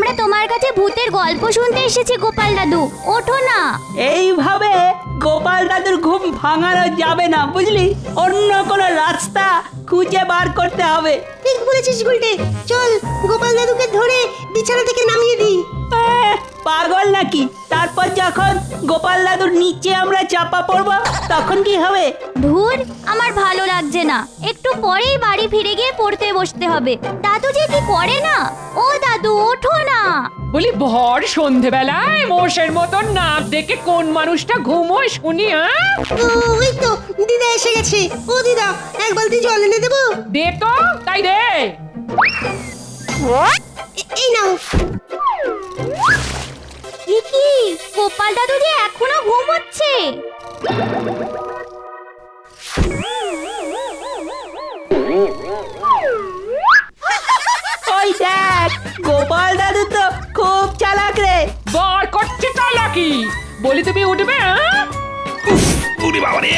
আমরা তোমার কাছে ভূতের গল্প শুনতে এসেছি গোপাল দাদু, ওঠো না। এইভাবে গোপাল দাদুর ঘুম ভাঙানো যাবে না, বুঝলি? অন্য কোনো রাস্তা খুঁজে বার করতে হবে। ঠিক বলেছিস গুলটে, চল গোপাল দাদুকে ধরে বিছানা থেকে নামিয়ে দিই। পাগল নাকি? তারপর যখন গোপাল দাদুর নিচে আমরা চাপা পড়বো তখন কি হবে? ধুর, আমার ভালো লাগছে না। একটু পরেই বাড়ি ফিরে গিয়ে পড়তে বসতে হবে। দাদু যে কি করে না। ও দাদু, ওঠো না। বলি ভর সন্ধেবেলায় মোষের মতন নাক দেখে কোন মানুষটা ঘুমোয় শুনি? ওই তো দিদা এসে গেছে। ও দিদা, এক বালতি জল এনে দেবো? দে তো, তাই দে। এই নাও। এ কি, গোপাল দাদু যে এখনো ঘুমোচ্ছে। ওই দেখ, গোপাল দাদু তো খুব চালাক রে। বর করছে চালাকি। বলি তুমি উঠবে? ওরে বাবা রে!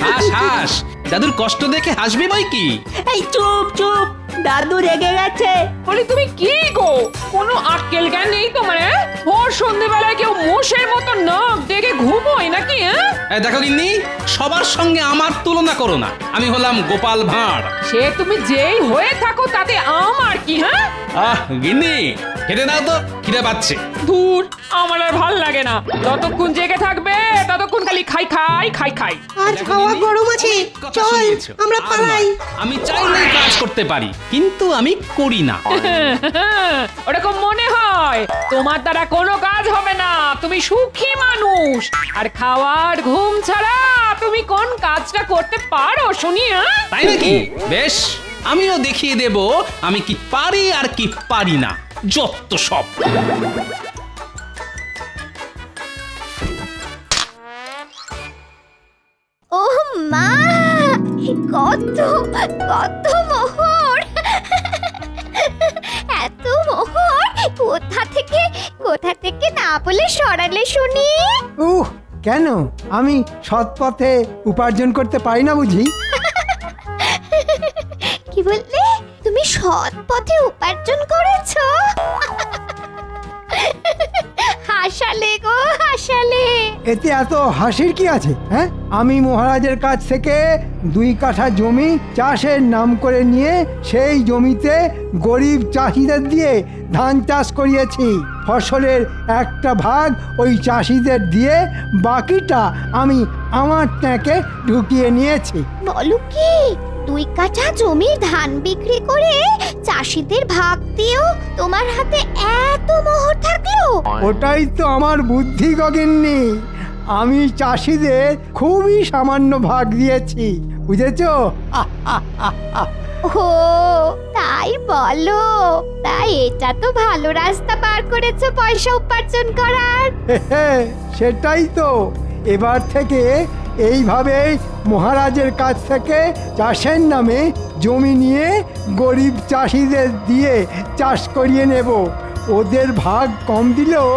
হাস হাস, দাদুর কষ্ট দেখে হাসবি বই কি? এই চুপ চুপ, দাদু রেগে গেছে। বলি তুমি কি গো, কোনো আক্কেল জ্ঞান নেই তোমার? ভোর সন্ধেবেলায় কেউ মোষের মতো নাক দেখে ঘুমোয় নাকি? দেখো গিন্নি, সবার সঙ্গে আমার তুলনা করো না। আমি হলাম গোপাল ভাঁড়। সে তুমি যেই হয়ে থাকো তাতে আমার কি? গিন্নি, খেতে দাও তো, খিদে পাচ্ছে। ধুর, আমার আর ভাল লাগে না। যতক্ষণ জেগে থাকবে ততক্ষণ খালি খাই খাই খাই খাই। আজ দেখো হাওয়া গিন্নি, গরম আছে, কথা চল শুনিয়েছো। আমরা আর পালাই। নয়, আমি চাইলেই কাজ করতে পারি, কিন্তু আমি করি না। ওরকম মনে হয়। তোমার দ্বারা কোনো কাজ হবে না। তুমি সুখী মানুষ। আর খাওয়ার ঘুম ছাড়া তুমি কোন কাজটা করতে পারো শুনি? তাই নাকি? বেশ, আমিও দেখিয়ে দেব আমি কি পারি আর কি পারি না। যত সব। ও মা, কত কত মোহর। এত মোহর কোথা থেকে না বলে সরালে শুনি? কেন আমি সৎ পথে উপার্জন করতে পারি না বুঝি? কি বললে? তুমি সৎ পথে উপার্জন করেছো? হাসালে গো, হাসালে। এতে এত হাসির কি আছে? হ্যাঁ, আমি মহারাজের কাছ থেকে 2 কাঠা জমি চাষের নাম করে নিয়ে সেই জমিতে গরিব চাষিদের দিয়ে ধান চাষ করিয়েছি। ফসলের একটা ভাগ ওই চাষিদের দিয়ে বাকিটা আমি আমার ট্যাঁকে ঢুকিয়ে নিয়েছি। বলো কি, 2 কাঠা জমির ধান বিক্রি করে চাষিদের ভাগ দিয়েও তোমার হাতে এত মোহর থাকলো? ওটাই তো আমার বুদ্ধি গগিন্নি। আমি চাষিদের খুবই সামান্য ভাগ দিয়েছি, বুঝেছো? ও তাই বলো? তাই এটা তো ভালো রাস্তা পার করেছো পয়সা উপার্জন করার। সেটাই তো। এবার থেকে এইভাবে মহারাজের কাছ থেকে চাষের নামে জমি নিয়ে গরিব চাষিদের দিয়ে চাষ করিয়ে নেব। ওদের ভাগ কম দিলেও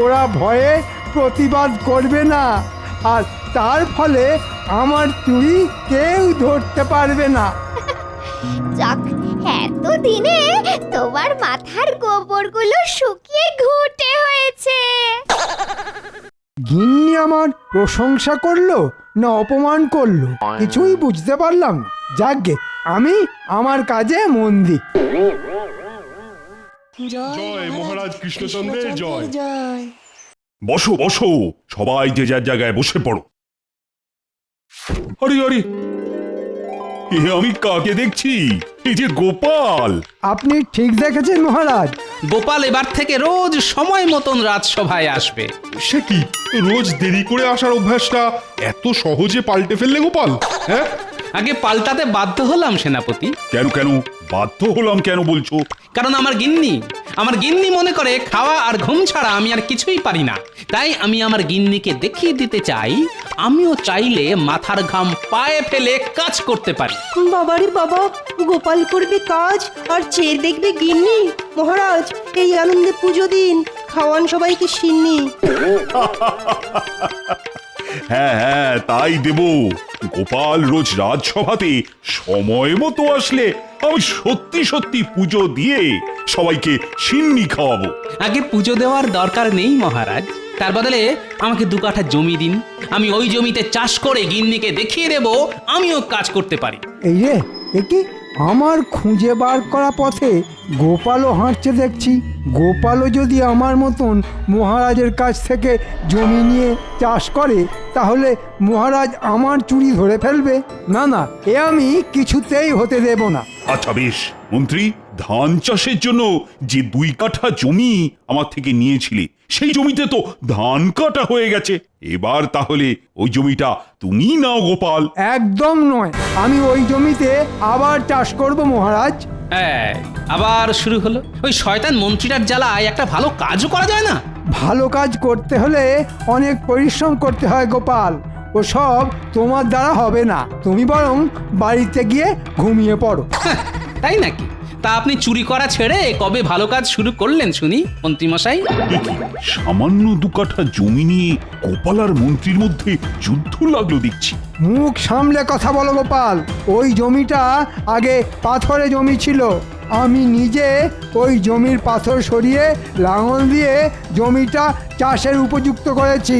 ওরা ভয়ে প্রতিবাদ করবে না, আর তার ফলে আমার চুরি কেউ ধরতে পারবে না। যাক, এত দিনে তোমার মাথার গোবরগুলো শুকিয়ে ঘুটে হয়েছে। গিন্নি আমার প্রশংসা করলো না অপমান করলো কিছুই বুঝতে পারলাম না। যাকগে, আমি আমার কাজে মন দিই। জয় মহারাজ কৃষ্ণচন্দ্রের জয়। জয়। বসো বসো, সবাই যে যার জায়গায় বসে পড়ো। আরে আরে, এ আমি কাকে দেখছি? এই যে গোপাল। আপনি ঠিক দেখেছেন মহারাজ। গোপাল এবার থেকে রোজ সময় মতন রাজসভায় আসবে। সে কি, রোজ দেরি করে আসার অভ্যাসটা এত সহজে পাল্টে ফেললে গোপাল? হ্যাঁ, আগে পাল্টাতে বাধ্য হলাম সেনাপতি। কেন কেন বাধ্য হলাম কেন বলছো? কারণ আমার গিন্নি মনে করে খাওয়া আর ঘুম ছাড়া আমি আর কিছুই পারি না। তাই আমি আমার গিন্নিকে দেখিয়ে দিতে চাই আমিও চাইলে মাথার ঘাম পায়ে ফেলে কাজ করতে পারি। বাবারে বাবা, গোপাল করবে কাজ আর চেয়ে দেখবে গিন্নি। মহারাজ, এই আনন্দে পুজো দিন, খাওয়ান সবাইকে সিন্নি। হ্যাঁ হ্যাঁ তাই দেব। গোপাল রোজ রাজসভাতে সময় মতো আসলে আমি সত্যি সত্যি পুজো দিয়ে সবাইকে সিন্নি খাওয়াবো। আগে পুজো দেওয়ার দরকার নেই মহারাজ, তার বদলে আমাকে 2 কাঠা জমি দিন। আমি ওই জমিতে চাষ করে গিন্নিকে দেখিয়ে দেব আমিও কাজ করতে পারি। এই রে, এ কি আমার খুঁজে বার করা পথে গোপালও হাঁটছে দেখছি। গোপালও যদি আমার মতন মহারাজের কাছ থেকে জমি নিয়ে চাষ করে তাহলে মহারাজ আমার চুরি ধরে ফেলবে। না না, এ আমি কিছুতেই হতে দেব না। আচ্ছা বেশ মন্ত্রী, ধান চাষের জন্য যে 2 কাঠা জমি আমার থেকে নিয়েছিলে সেই জমিতে তো ধান কাটা হয়ে গেছে। এবার তাহলে ওই জমিটা তুমি নাও গোপাল। একদম নয়, আমি ওই জমিতে আবার চাষ করব মহারাজ। হ্যাঁ, আবার শুরু হলো। ওই শয়তান মন্ত্রীটার জ্বালায় একটা ভালো কাজও করা যায় না। ভালো কাজ করতে হলে অনেক পরিশ্রম করতে হয় গোপাল, ও সব তোমার দ্বারা হবে না। তুমি বরং বাড়িতে গিয়ে ঘুমিয়ে পড়ো। তাই নাকি? তা আপনি চুরি করা ছেড়ে কবে ভালো কাজ শুরু করলেন শুনি মন্ত্রীমশাই? দেখি, সামান্য 2 কাঠা জমি নিয়ে গোপাল আর মন্ত্রীর মধ্যে যুদ্ধ লাগলো দেখছি। মুখ সামলে কথা বলো গোপাল। ওই জমিটা আগে পাথরে জমি ছিল। আমি নিজে ওই জমির পাথর সরিয়ে লাঙল দিয়ে জমিটা চাষের উপযুক্ত করেছি।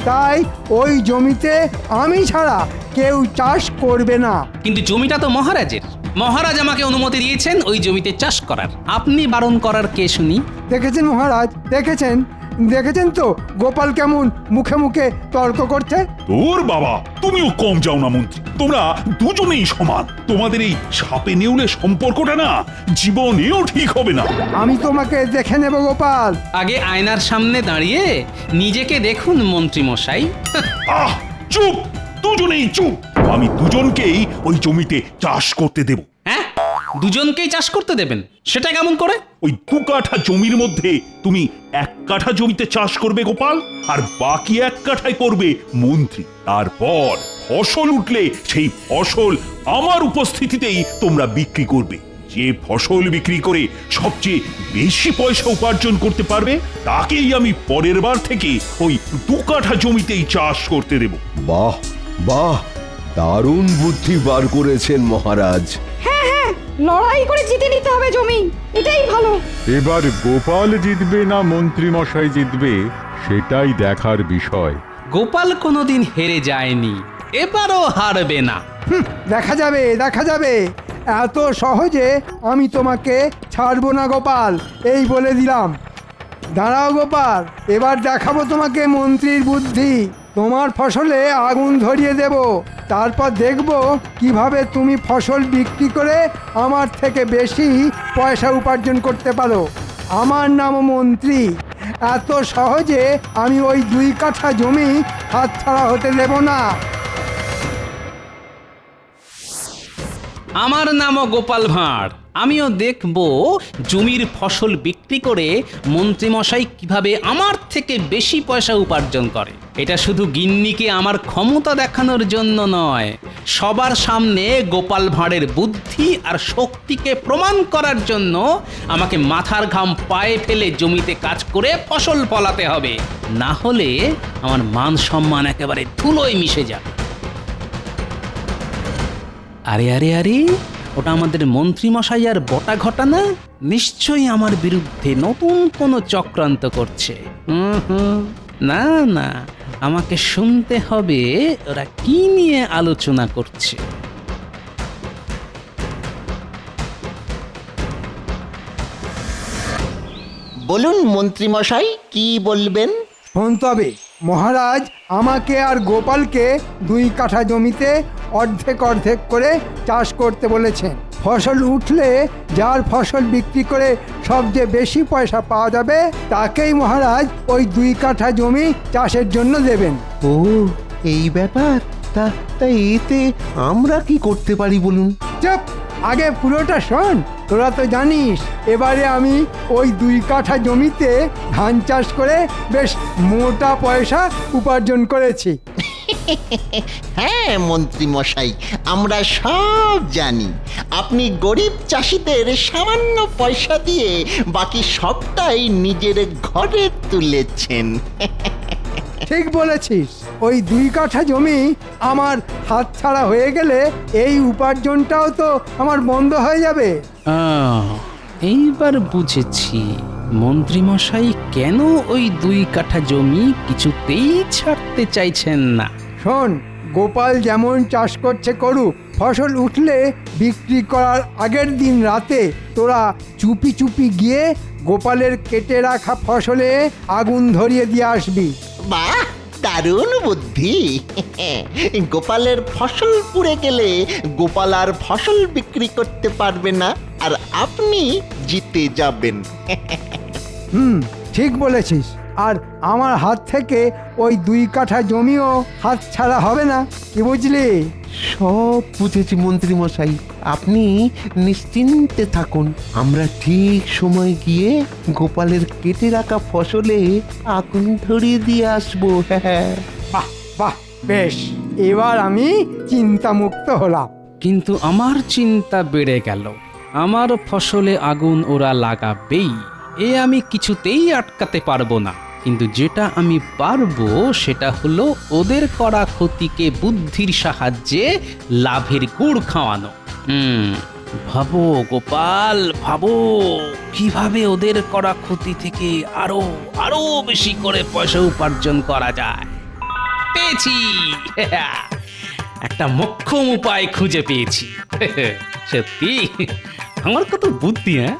তাই ওই জমিতে আমি ছাড়া কেউ চাষ করবে না। কিন্তু জমিটা তো মহারাজের। মহারাজ আমাকে অনুমতি দিয়েছেন ওই জমিতে চাষ করার। আপনি বারণ করার কে শুনি? দেখেছেন মহারাজ, দেখেছেন তো গোপাল কেমন মুখে মুখে তর্ক করছে। তোর বাবা, তুমিও কম যাও না মন্ত্রী। তোমরা দুজনেই সমান। তোমাদের এই সাপে নেউলে সম্পর্কটা না জীবনেও ঠিক হবে না। আমি তোমাকে দেখে নেব গোপাল। আগে আয়নার সামনে দাঁড়িয়ে নিজেকে দেখুন মন্ত্রীমশাই। আহ, চুপ, দুজনেই চুপ। আমি দুজনকেই ওই জমিতে চাষ করতে দেব। হ্যাঁ, দুজনকেই চাষ করতে দেবেন? সেটা কেমন করে? ওই 2 কাঠা জমির মধ্যে তুমি 1 কাঠা জমিতে চাষ করবে গোপাল, আর বাকি 1 কাঠায় করবে মন্ত্রী। তারপর ফসল উঠলে সেই ফসল আমার উপস্থিতিতেই তোমরা বিক্রি করবে। যে ফসল বিক্রি করে সবচেয়ে বেশি পয়সা উপার্জন করতে পারবে তাকেই আমি পরের বার থেকে ওই 2 কাঠা জমিতেই চাষ করতে দেব। বাহ বাহ, দারুণ বুদ্ধি বার করেছেন মহারাজ। লড়াই করে জিতে নিতে হবে জমি, এটাই ভালো। এবার গোপাল জিতবে না মন্ত্রী মশাই জিতবে সেটাই দেখার বিষয়। গোপাল কোনোদিন হেরে যায়নি, এবারও হারবে না। দেখা যাবে। এত সহজে আমি তোমাকে ছাড়বো না গোপাল, এই বলে দিলাম। দাঁড়াও গোপাল, এবার দেখাবো তোমাকে মন্ত্রীর বুদ্ধি। তোমার ফসলে আগুন ধরিয়ে দেব, তারপর দেখব কিভাবে তুমি ফসল বিক্রি করে আমার থেকে বেশি পয়সা উপার্জন করতে পারো। আমার নাম মন্ত্রী। এত সহজে আমি ওই 2 কাঠা জমি হাতছাড়া হতে দেব না। আমার নামও গোপাল ভাঁড়। আমিও দেখব জমির ফসল বিক্রি করে মন্ত্রীমশাই কিভাবে আমার থেকে বেশি পয়সা উপার্জন করে। এটা শুধু গিন্নিকে আমার ক্ষমতা দেখানোর জন্য নয়, সবার সামনে গোপাল ভাঁড়ের বুদ্ধি আর শক্তিকে প্রমাণ করার জন্য আমাকে মাথার ঘাম পায়ে ফেলে জমিতে কাজ করে ফসল ফলাতে হবে। না হলে আমার মান সম্মান একেবারে ধুলোয় মিশে যাবে। আরে, ওটা আমাদের মন্ত্রীমশাই আর বটা ঘটানা নিশ্চয়ই আমার বিরুদ্ধে নতুন কোনো চক্রান্ত করছে। না, আমাকে শুনতে হবে ওরা কি নিয়ে আলোচনা করছে। বলুন মন্ত্রী মশাই, কি বলবেন? শোন তবে মহারাজ আমাকে আর গোপালকে 2 কাঠা জমিতে অর্ধেক করে চাষ করতে বলেছেন। ফসল উঠলে যার ফসল বিক্রি করে সবচেয়ে বেশি পয়সা পাওয়া যাবে তাকেই মহারাজ ওই 2 কাঠা জমি চাষের জন্য দেবেন। ও, এই ব্যাপার। তা এতে আমরা কি করতে পারি বলুন? চুপ, আগে পুরোটা শোন। তোরা তো জানিস এবারে আমি ওই 2 কাঠা জমিতে ধান চাষ করে বেশ মোটা পয়সা উপার্জন করেছি। হ্যাঁ মন্ত্রী মশাই, আমরা সব জানি। আপনি গরিব চাষিদের সামান্য পয়সা দিয়ে বাকি সবটাই নিজের ঘরে তুলেছেন। ঠিক বলেছিস, ওই 2 কাঠা জমি আমার হাতছাড়া হয়ে গেলে এই উপার্জনটাও তো আমার বন্ধ হয়ে যাবে। এইবার বুঝেছি মন্ত্রীমশাই কেন ওই 2 কাঠা জমি কিছুতেই ছাড়তে চাইছেন না। শোন, গোপাল যেমন চাষ করছে করুক, ফসল উঠলে বিক্রি করার আগের দিন রাতে তোরা চুপি চুপি গিয়ে গোপালের কেটে রাখা ফসলে আগুন ধরিয়ে দিয়ে আসবি। বাহ, দারুণ বুদ্ধি। গোপালের ফসল পুড়ে গেলে গোপাল আর ফসল বিক্রি করতে পারবে না, আর আপনি জিতে যাবেন। ঠিক বলেছিস। আর আমার হাত থেকে ওই 2 কাঠা জমিও হাত ছাড়া হবে না, কি বুঝলি? সব বুঝেছি মন্ত্রী মশাই, আপনি নিশ্চিন্তে থাকুন। আমরা ঠিক সময় গিয়ে গোপালের কেটে রাখা ফসলে আগুন ধরিয়ে দিয়ে আসবো। হ্যাঁ, বাহ বাহ, বেশ, এবার আমি চিন্তামুক্ত হলাম। কিন্তু আমার চিন্তা বেড়ে গেল। আমার ফসলে আগুন ওরা লাগাবেই, এ আমি কিছুতেই আটকাতে পারবো না। কিন্তু যেটা আমি পারবো সেটা হলো ওদের করা ক্ষতিকে বুদ্ধির সাহায্যে লাভের গুড় খাওয়ানো। ভাবো গোপাল, ভাবো কিভাবে ওদের করা ক্ষতি থেকে আরো আরো বেশি করে পয়সা উপার্জন করা যায়। পেয়েছি, একটা মোক্ষম উপায় খুঁজে পেয়েছি। সত্যি আমার কত বুদ্ধি! হ্যাঁ,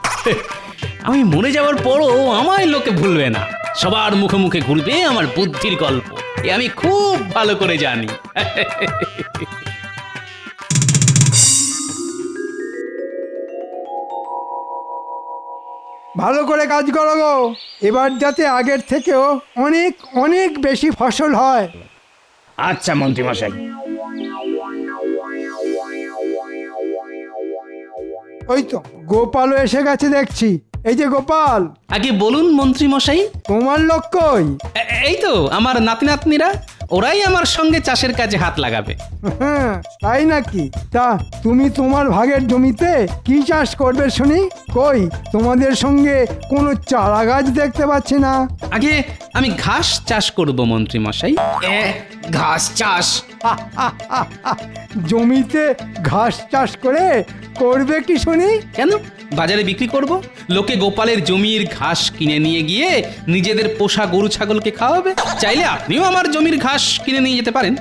আমি মরে যাওয়ার পরও আমায় লোকে ভুলবে না, সবার মুখে মুখে ঘুরবে আমার বুদ্ধির গল্প। এ আমি খুব ভালো করে জানি। ভালো করে কাজ করো গো, এবার যাতে আগের থেকেও অনেক অনেক বেশি ফসল হয়। আচ্ছা মন্ত্রীমশাই। ওই তো গোপালও এসে গেছে দেখছি। এই যে গোপাল। আগে বলুন মন্ত্রী মশাই। তোমার লোক কই? এই তো আমার নাতি নাতনিরা, ওরাই আমার সঙ্গে চাষের কাজে হাত লাগাবে। হ্যাঁ, তাই নাকি? তা তুমি তোমার ভাগের জমিতে কি চাষ করবে শুনি? কই তোমাদের সঙ্গে কোনো চারা গাছ দেখতে পাচ্ছি না। আগে আমি ঘাস চাষ করব মন্ত্রী মশাই। ঘাস চাষ? জমিতে ঘাস চাষ করে করবে কি শুনি? কেন, বাজারে বিক্রি করব। লোকে গোপালের জমির ঘাস কিনে নিয়ে গিয়ে নিজেদের পোষা গরু ছাগলকে খাওয়াবে। চাইলে আপনিও আমার জমির ঘাস কিনে নিয়ে যেতে পারেন।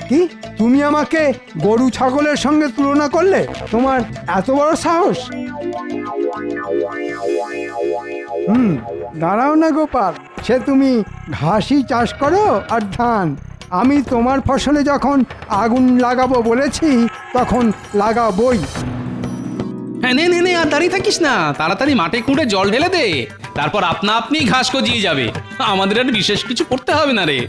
কি তুমি আমাকে গরু ছাগলের সঙ্গে তুলনা করলে? তোমার এত বড় সাহস? দাঁড়াও না গোপাল, সে তুমি ঘাসই চাষ করো আর ধান। আমি তোমার ফসলে যখন আগুন লাগাবো বলেছি তখন লাগাবই। হ্যাঁ, নে নে নে, আর দাঁড়িয়ে থাকিস না, তাড়াতাড়ি মাঠে খুঁড়ে জল ঢেলে দে, তারপর আপনা আপনি ঘাস গজিয়ে যাবে। আমাদের আর বিশেষ কিছু করতে হবে না রে।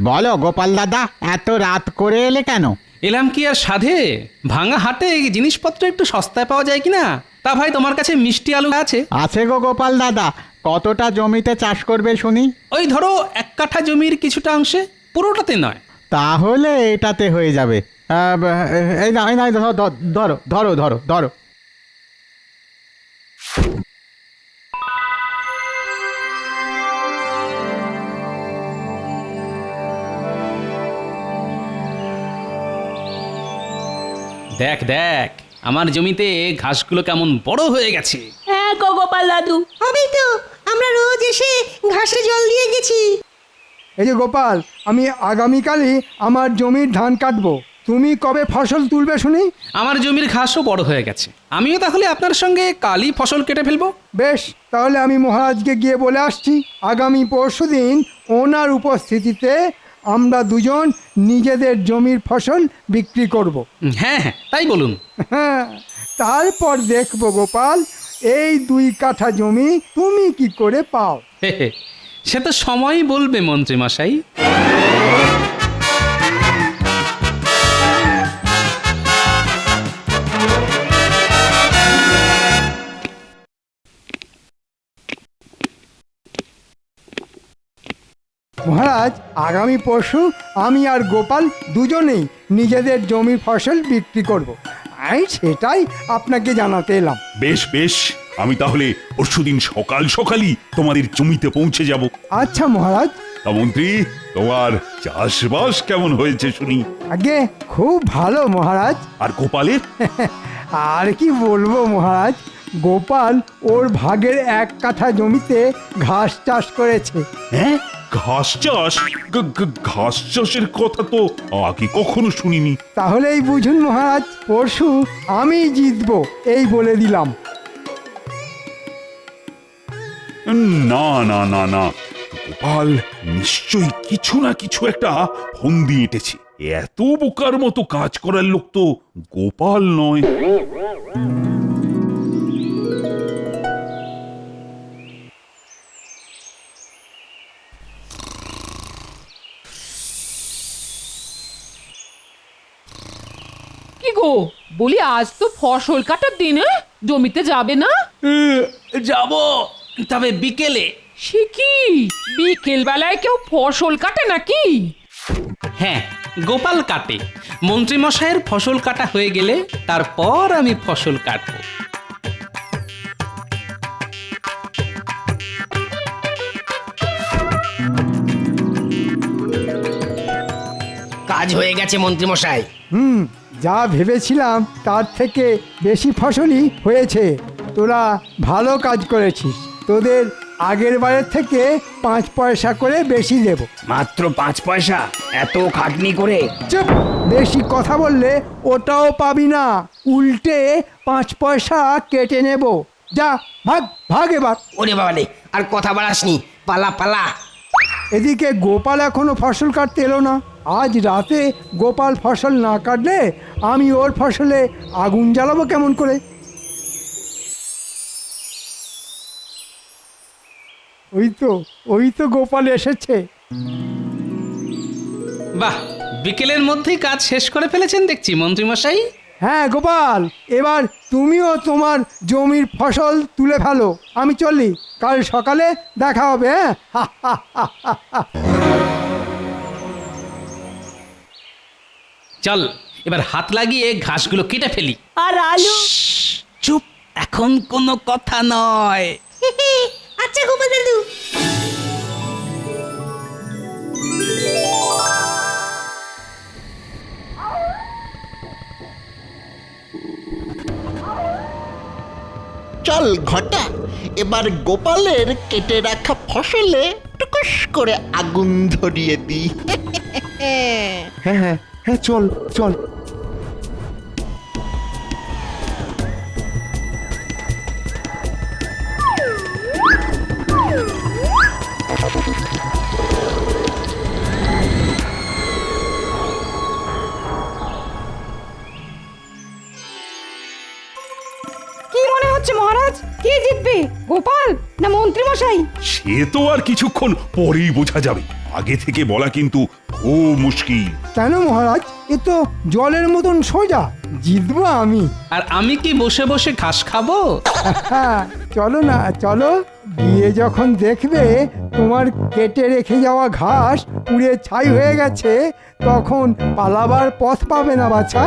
বলো গোপাল দাদা, এত রাত করে এলে কেন? এলাম কি আর সাধে, ভাঙা হাটে জিনিসপত্র একটু সস্তায় পাওয়া যায় কিনা। তা ভাই তোমার কাছে মিষ্টি আলু আছে? আছে গো গোপাল দাদা। কতটা জমিতে চাষ করবে শুনি? ওই ধরো 1 কাঠা জমির কিছুটা অংশে, পুরোটাতে নয়। তাহলে এটাতে হয়ে যাবে। এই না, ধরো ধরো ধরো ধরো। দেখ দেখ, আমার জমিতে ঘাসগুলো কেমন বড় হয়ে গেছে। হ্যাঁ গো গোপাল দাদু, আমি তো, আমরা রোজ এসে ঘাসে জল দিয়ে গেছি। এই যে গোপাল, আমি আগামীকালই আমার জমির ধান কাটবো। তুমি কবে ফসল তুলবে শুনি? আমার জমির ঘাসও বড় হয়ে গেছে, আমিও তাহলে আপনার সঙ্গে কালই ফসল কেটে ফেলবো। বেশ, তাহলে আমি মহারাজকে গিয়ে বলে আসছি আগামী পরশুদিন ওনার উপস্থিতিতে আমরা দুজন নিজেদের জমির ফসল বিক্রি করব। হ্যাঁ হ্যাঁ, তাই বলুন। হ্যাঁ, তারপর দেখব গোপাল এই 2 কাঠা জমি তুমি কি করে পাও। সে তো সময়ই বলবে মন্ত্রী মশাই। মহারাজ আগামী পরশু আমি আর গোপাল দুজনেই নিজেদের জমির ফসল বিক্রি করব। আমি সেটাই আপনাকে জানাতে এলাম। বেশ বেশ, আমি তাহলে পরশুদিন সকাল সকালই তোমাদের জমিতে পৌঁছে যাব। আচ্ছা মহারাজ। তা মন্ত্রী, তোমার চাষবাস কেমন হয়েছে শুনি? আগে খুব ভালো মহারাজ। আর গোপালের? আর কি বলবো মহারাজ, গোপাল ওর ভাগের 1 কাঠা জমিতে ঘাস চাষ করেছে। হ্যাঁ, ঘাস চাষ? ঘাস চাষের কথা তো আগে কখনো শুনিনি। তাহলেই বুঝুন মহারাজ, পরশু আমি জিতবো এই বলে দিলাম। না না না না, গোপাল নিশ্চয়ই কিছু না কিছু একটা ফন্দি এঁটেছে। এত বোকার মতো কাজ করার লোক তো গোপাল নয়। কি গো, বলি আজ তো ফসল কাটার দিন, জমিতে যাবে না? যাব, তবে বিকেলে। সে কি, বিকেল বেলায় কেউ ফসল কাটে নাকি? হ্যাঁ, গোপাল কাটে। মন্ত্রীমশাইয়ের ফসল কাটা হয়ে গেলে তারপর আমি ফসল কাটবো। কাজ হয়ে গেছে মন্ত্রীমশাই। যা ভেবেছিলাম তার থেকে বেশি ফসলই হয়েছে। তোরা ভালো কাজ করেছিস। তোদের আগের বারের থেকে 5 পয়সা করে বেশি দেব। মাত্র 5 পয়সা? এত খাটনি করে? চুপ, বেশি কথা বললে ওটাও পাবি না, উল্টে 5 পয়সা কেটে নেব। যা, ভাগ ভাগ এবার। ওরে বাবা রে, আর কথা বাড়াসনি, পালা পালা। এদিকে গোপাল এখনো ফসল কাটতে এলো না। আজ রাতে গোপাল ফসল না কাটলে আমি ওর ফসলে আগুন জ্বালাবো কেমন করে? ওই তো গোপাল এসেছে। বাহ, বিকেলের মধ্যেই কাজ শেষ করে ফেলেছেন দেখছি মন্ত্রীমশাই। হ্যাঁ গোপাল, এবার তুমিও তোমার জমির ফসল তুলে ফেলো। আমি চলি, কাল সকালে দেখা হবে। হ্যাঁ, চল, এবার হাত লাগিয়ে ঘাসগুলো কেটে ফেলি। আর আলু? চুপ, এখন কোনো কথা নয়। আচ্ছা গোপাল দাদু। চল ঘটা, এবার গোপালের কেটে রাখা ফসলে টুকুস করে আগুন ধরিয়ে দিই। হ্যাঁ হ্যাঁ হ্যাঁ, চল চল। কি মনে হচ্ছে মহারাজ, কে জিতবে, গোপাল না মন্ত্রী মশাই? সে তো আর কিছুক্ষণ পরেই বোঝা যাবে। আগে থেকে বলা কিন্তু খুব মুশকিল। কেন মহারাজ, এ তো জলের মতন সোজা। জিতবো আমি। আর আমি কি বসে বসে ঘাস খাবো? হ্যাঁ, চলো না চলো, গিয়ে যখন দেখবে তোমার কেটে রেখে যাওয়া ঘাস পুড়ে ছাই হয়ে গেছে, তখন পালাবার পথ পাবে না বাছা।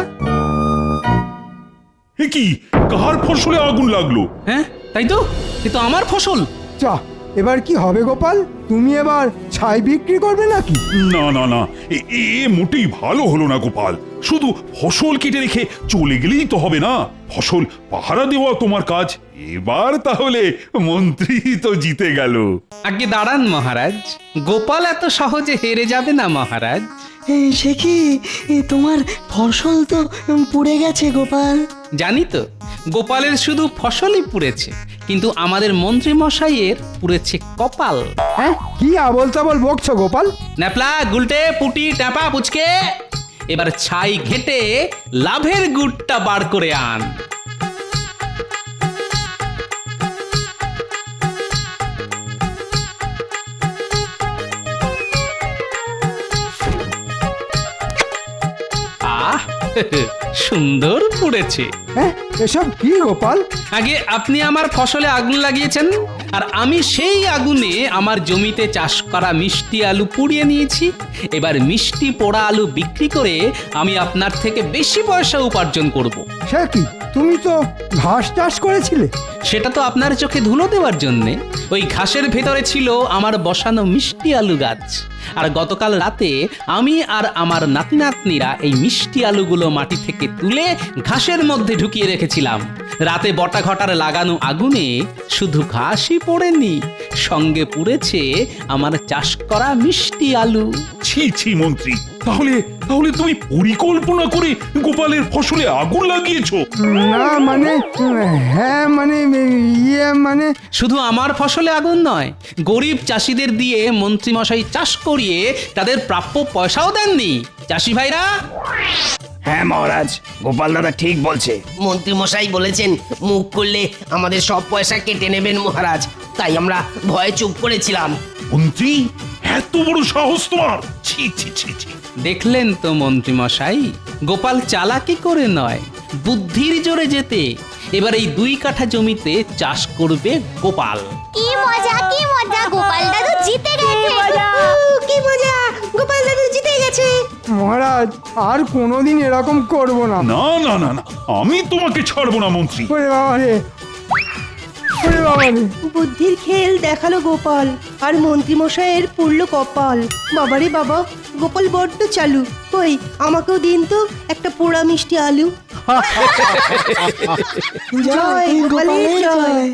এ কি, কার ফসলে আগুন লাগলো? হ্যাঁ, তাই তো, এ তো আমার ফসল। চা, এবার কি হবে গোপাল? তুমি এবার ছাই বিক্রি করবে নাকি? না না না, এ মোটেই ভালো হলো না গোপাল। শুধু ফসল কেটে রেখে চলে গেলেই তো হবে না, ফসল পাহারা দেওয়া তোমার কাজ। এবার তাহলে মন্ত্রী তো জিতে গেল। আগে দাঁড়ান মহারাজ, গোপাল এত সহজে হেরে যাবে না মহারাজ। সে কি, তোমার ফসল তো পুড়ে গেছে গোপাল। জানি তো, গোপালের শুধু ফসলই পুড়েছে, কিন্তু আমাদের মন্ত্রী মশাইয়ের পুড়েছে কপাল। হ্যাঁ, কি আবল তাবল বকছো গোপাল? ন্যাপলা, গুলটে, পুটি, টাপা, পুচকে, এবার ছাই ঘেটে লাভের গুড়টা বার করে আন। আহ, সুন্দর পুড়েছে। হ্যাঁ, এসব কি গোপাল? আগে আপনি আমার ফসলে আগুন লাগিয়েছেন, আর আমি সেই আগুনে আমার জমিতে চাষ করা মিষ্টি আলু পুড়িয়ে নিয়েছি। এবার মিষ্টি পোড়া আলু বিক্রি করে আমি আপনার থেকে বেশি পয়সা উপার্জন করব। সে কি, তুমি তো ঘাস চাষ করেছিলে? সেটা তো আপনার চোখে ধুলো দেওয়ার জন্যে। ওই ঘাসের ভেতরে ছিল আমার বসানো মিষ্টি আলু গাছ। আর গতকাল রাতে আমি আর আমার নাতি নাতনিরা এই মিষ্টি আলুগুলো মাটি থেকে তুলে ঘাসের মধ্যে ঢুকিয়ে রেখেছিলাম। রাতে বটা ঘটার লাগানো আগুনে শুধু ঘাসই পোড়েনি, সঙ্গে পুড়েছে আমার চাষ করা মিষ্টি আলু। ছি ছি মন্ত্রী, তাহলে তাহলে তুমি পরিকল্পনা করে গোপালের ফসলে আগুন লাগিয়েছো? না মানে, হ্যাঁ মানে মানে শুধু আমার ফসলে আগুন নয়, গরিব চাষিদের দিয়ে মন্ত্রীমশাই চাষ করিয়ে তাদের প্রাপ্য পয়সাও দেননি। চাষি ভাইরা, হ্যাঁ মহারাজ, গোপাল দাদা ঠিক বলছে। মন্ত্রী মশাই বলেছেন মুখ করলে আমাদের সব পয়সা কেটে নেবেন মহারাজ, তাই আমরা ভয়ে চুপ করেছিলাম। মন্ত্রী, এত বড় সাহস তোমার! ছি ছি ছি ছি। দেখলেন তো মন্ত্রীমশাই, গোপাল চালাকি করে নয়, বুদ্ধির জোরে যেতে এবার এই 2 কাঠা জমিতে চাষ করবে গোপাল। কি মজা, কি মজা, গোপাল দাদু জিতে গেছে। কি মজা, গোপাল দাদু জিতে গেছে। মহারাজ, আর কোনোদিন এরকম করব না। না না না না, আমি তোমাকে ছাড়বো না মন্ত্রী। ওরে বাবা রে, ওরে বাবা রে। বুদ্ধির খেল দেখালো গোপাল, আর মন্ত্রী মশাইয়ের পুরল কপাল। বাবারে বাবা, গোপাল বড্ড চালু। কই, আমাকেও দিন তো একটা পোড়া মিষ্টি আলু। জয় গোপালের জয়।